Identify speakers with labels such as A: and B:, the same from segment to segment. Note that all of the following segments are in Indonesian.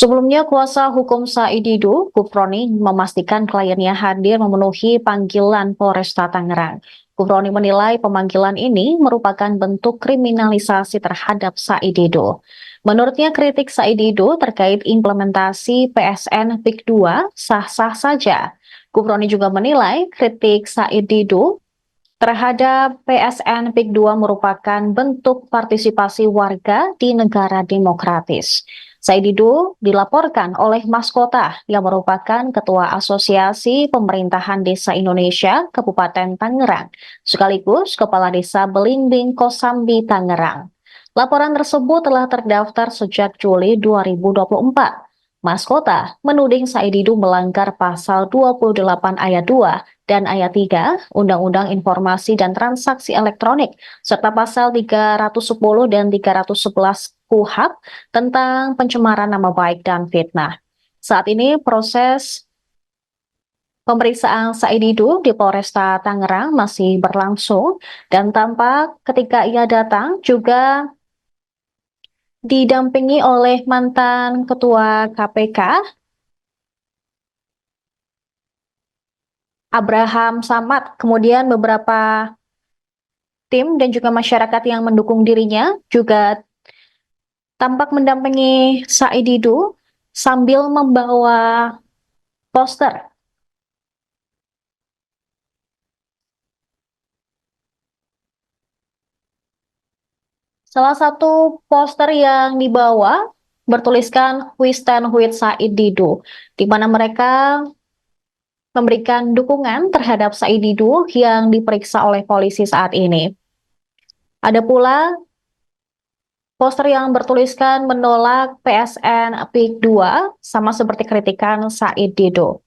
A: Sebelumnya, kuasa hukum Said Didu, Gufroni, memastikan kliennya hadir memenuhi panggilan Polresta Tangerang. Gufroni menilai pemanggilan ini merupakan bentuk kriminalisasi terhadap Said Didu. Menurutnya, kritik Said Didu terkait implementasi PSN PIK 2 sah-sah saja. Gufroni juga menilai kritik Said Didu terhadap PSN PIK 2 merupakan bentuk partisipasi warga di negara demokratis. Said Didu dilaporkan oleh Mas Kota yang merupakan Ketua Asosiasi Pemerintahan Desa Indonesia Kabupaten Tangerang, sekaligus Kepala Desa Belimbing Kosambi Tangerang. Laporan tersebut telah terdaftar sejak Juli 2024. Mas Kota menuding Said Didu melanggar pasal 28 ayat 2 dan ayat 3 Undang-Undang Informasi dan Transaksi Elektronik serta pasal 310 dan 311 KUHP tentang pencemaran nama baik dan fitnah. Saat ini proses pemeriksaan Said Didu di Polresta Tangerang masih berlangsung dan tampak ketika ia datang juga didampingi oleh mantan Ketua KPK Abraham Samad, kemudian beberapa tim dan juga masyarakat yang mendukung dirinya juga tampak mendampingi Said Didu sambil membawa poster. Salah satu poster yang dibawa bertuliskan "We Stand with Said Didu", di mana mereka memberikan dukungan terhadap Said Didu yang diperiksa oleh polisi saat ini. Ada pula poster yang bertuliskan menolak PSN PIK 2 sama seperti kritikan Said Didu.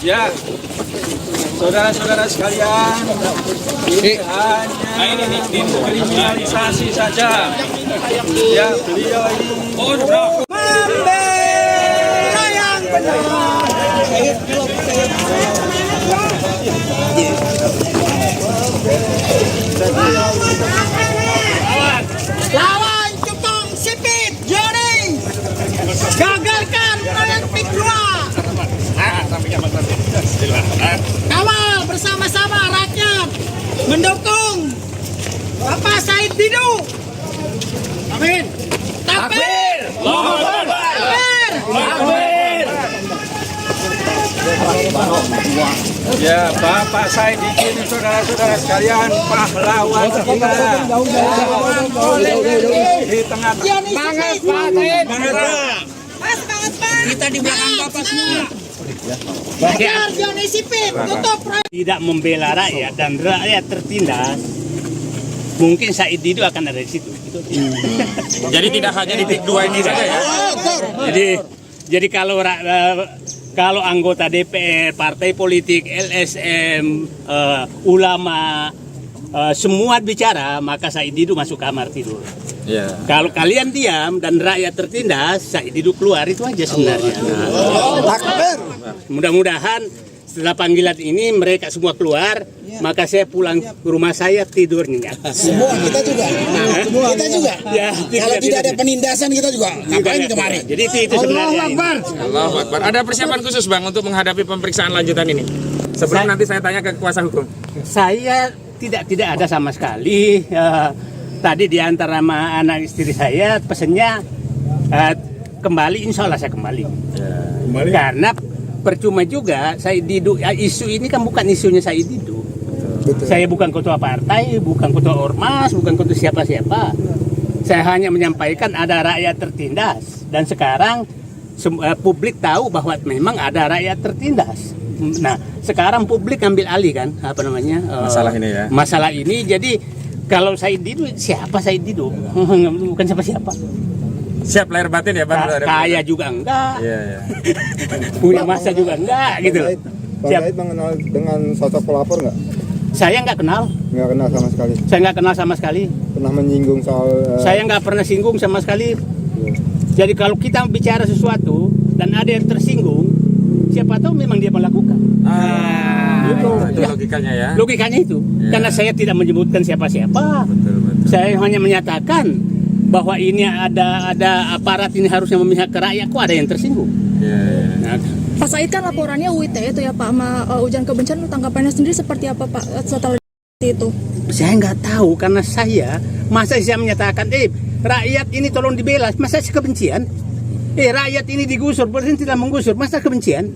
B: Ya, saudara-saudara sekalian, ini hanya kriminalisasi saja. Ya, beliau ini membela yang benar.
C: Lawan cukong sipit Joni, gagalkan proyek PIK 2. Kawal bersama-sama rakyat mendukung Bapak Said Didu. Amin. Takbir. Takbir. Takbir.
B: Ya, Bapak Said Didu, saudara-saudara sekalian, pahlawan kita di tengah.
C: Semangat Pak Said. Semangat Pak.
D: Kita di belakang Bapak semua.
C: Agar Joni sipit tutup proyek.
D: Tidak membela rakyat dan rakyat tertindas, mungkin Said Didu akan ada di situ.
E: Jadi tidak hanya di PIK 2 ini saja ya?
D: Jadi kalau anggota DPR, partai politik, LSM, ulama, semua bicara, maka Said Didu masuk kamar tidur.
E: Ya.
D: Kalau kalian diam dan rakyat tertindas, Said Didu keluar, itu aja sebenarnya. Mudah-mudahan setelah panggilan ini mereka semua keluar, maka saya pulang ke rumah saya tidur nyenyak.
F: Semua kita juga. Kita juga.
D: Ya,
F: Kalau tidak ada penindasan kita juga. Ngapain kemarin?
D: Jadi itu sebenarnya.
E: Allahu Akbar. Ada persiapan khusus Bang untuk menghadapi pemeriksaan lanjutan ini? Sebelum nanti saya tanya ke kuasa hukum.
D: Saya tidak ada sama sekali. Tadi di antara anak istri saya pesennya kembali, insya Allah saya kembali. Karena percuma juga Said Didu, isu ini kan bukan isunya Said Didu.
F: Betul.
D: Saya bukan ketua partai, bukan ketua ormas, bukan ketua siapa-siapa. Saya hanya menyampaikan ada rakyat tertindas dan sekarang publik tahu bahwa memang ada rakyat tertindas. Nah, sekarang publik ambil alih kan
E: Masalah ini ya.
D: Masalah ini, jadi kalau Said Didu, siapa Said Didu? Bukan siapa-siapa.
E: Siap lahir batin ya Bang?
D: Kaya juga enggak.
E: Iya.
D: Punya masa juga enggak gitu.
G: Bang Said mengenal dengan sosok pelapor nggak?
D: Saya nggak kenal.
G: Nggak kenal sama sekali.
D: Saya nggak kenal sama sekali.
G: Pernah menyinggung soal...
D: Saya nggak pernah singgung sama sekali. Jadi kalau kita bicara sesuatu dan ada yang tersinggung, siapa tahu memang dia melakukan.
G: Itu
E: itu logikanya ya.
D: Logikanya itu. Karena saya tidak menyebutkan siapa-siapa.
E: Betul.
D: Saya hanya menyatakan bahwa ini ada aparat ini harusnya memihak ke rakyat, kok ada yang tersinggung. Nah,
H: Pak Said kan laporannya UITE itu ya Pak, sama ujian kebencian, tanggapannya sendiri seperti apa Pak setelah itu?
D: saya nggak tahu karena masa saya menyatakan rakyat ini tolong dibela, masa kebencian? Rakyat ini digusur, presiden tidak menggusur, masa kebencian?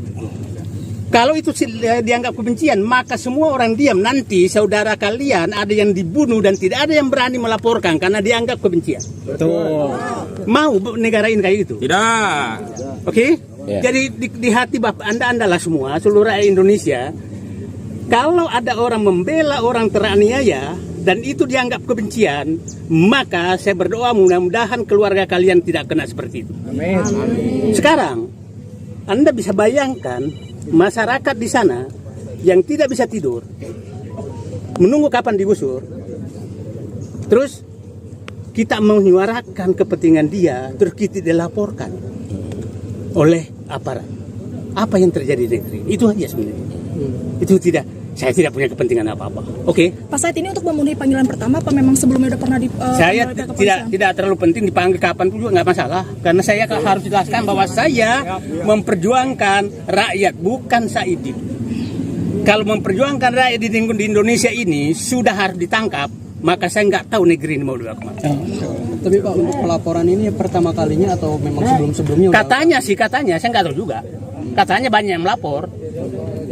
D: Kalau itu dianggap kebencian, maka semua orang diam. Nanti saudara kalian ada yang dibunuh dan tidak ada yang berani melaporkan karena dianggap kebencian.
E: Betul.
D: Mau negara ini kayak gitu?
E: Tidak.
D: Oke? Jadi di hati Bapak Anda lah semua, seluruh rakyat Indonesia, kalau ada orang membela orang teraniaya dan itu dianggap kebencian, maka saya berdoa mudah-mudahan keluarga kalian tidak kena seperti itu.
E: Amin.
D: Sekarang Anda bisa bayangkan masyarakat di sana yang tidak bisa tidur, menunggu kapan digusur, terus kita menyuarakan kepentingan dia, terus kita dilaporkan oleh aparat. Apa yang terjadi di negeri? Itu aja sebenarnya. Itu saya tidak punya kepentingan apa-apa. Oke?
H: Pak Said ini untuk memenuhi panggilan pertama apa memang sebelumnya udah pernah
D: Saya tidak terlalu penting dipanggil kapan pun juga nggak masalah, karena saya harus jelaskan bahwa saya memperjuangkan rakyat, bukan Saidi. Kalau memperjuangkan rakyat di Indonesia ini sudah harus ditangkap, maka saya nggak tahu negeri ini mau dibawa kemana.
I: Tapi Pak, untuk pelaporan ini pertama kalinya atau memang sebelum-sebelumnya?
D: Katanya, saya nggak tahu juga. Katanya banyak yang melapor.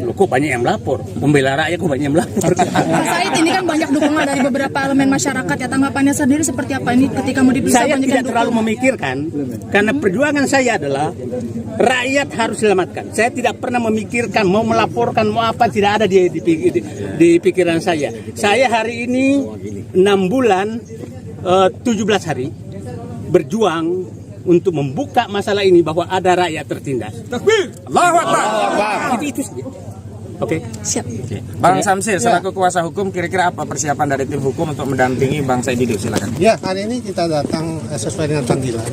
D: Loh, kok banyak yang melapor? Membela rakyat kok banyak yang melapor?
H: Pak Said ini kan banyak dukungan dari beberapa elemen masyarakat ya, tanggapannya sendiri seperti apa ini ketika mau diperiksa?
D: Saya tidak terlalu memikirkan, karena perjuangan saya adalah rakyat harus diselamatkan. Saya tidak pernah memikirkan mau melaporkan mau apa, tidak ada di pikiran saya. Saya hari ini 6 bulan 17 hari berjuang untuk membuka masalah ini bahwa ada rakyat tertindas.
E: Takbir. Allahu Akbar.
D: Itu saja. Oke.
H: Siap.
E: Bang Samsil, selaku kuasa hukum, kira-kira apa persiapan dari tim hukum untuk mendampingi Bang Said Didu? Silakan.
J: Ya, hari ini kita datang sesuai dengan panggilan.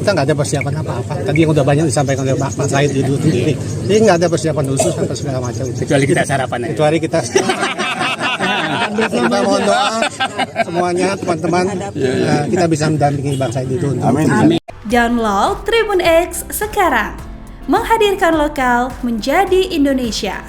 J: Kita nggak ada persiapan apa-apa. Tadi yang udah banyak disampaikan oleh Pak Said Didu sendiri. Jadi nggak ada persiapan khusus atau segala macam.
D: Kecuali kita sarapan aja.
J: Kecuali kita kita mohon doa semuanya teman-teman, kita bisa mendampingi Bang Said Didu.
E: Amin.
K: Download Tribun X sekarang, menghadirkan lokal menjadi Indonesia.